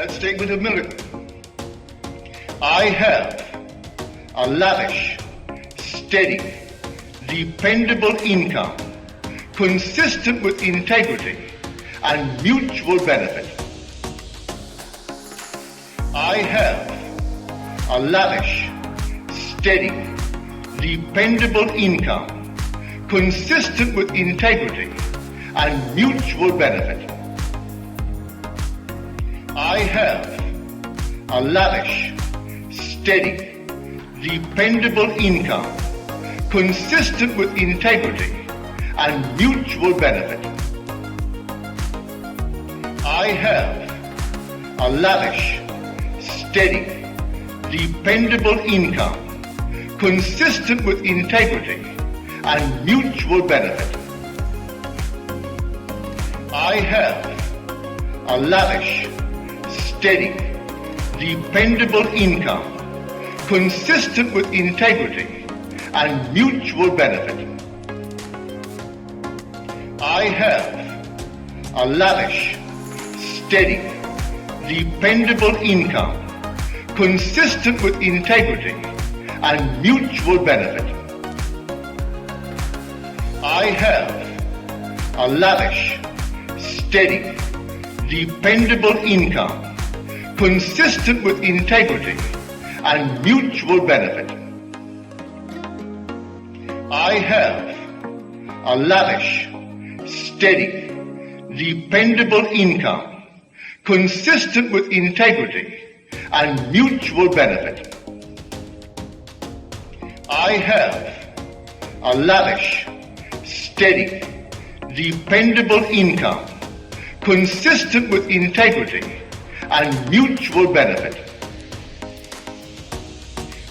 that statement of miracle. I have a lavish, steady, dependable income consistent with integrity and mutual benefit. I have a lavish, steady, dependable income consistent with integrity and mutual benefit. I have a lavish, steady, dependable income consistent with integrity and mutual benefit. I have a lavish, steady, dependable income consistent with integrity and mutual benefit. I have a lavish, steady, dependable income consistent with integrity and mutual benefit. I have a lavish, steady, dependable income consistent with integrity and mutual benefit. I have a lavish, steady, dependable income consistent with integrity and mutual benefit. I have a lavish, steady, dependable income consistent with integrity and mutual benefit. I have a lavish, steady, dependable income consistent with integrity and mutual benefit.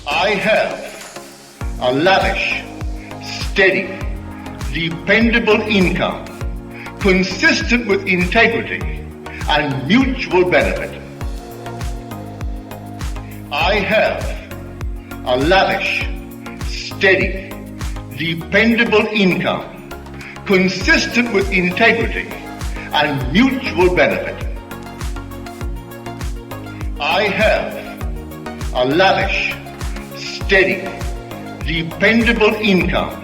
I have a lavish, steady, dependable income consistent with integrity and mutual benefit. I have a lavish, steady, dependable income consistent with integrity and mutual benefit. I have a lavish, steady, dependable income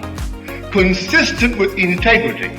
consistent with integrity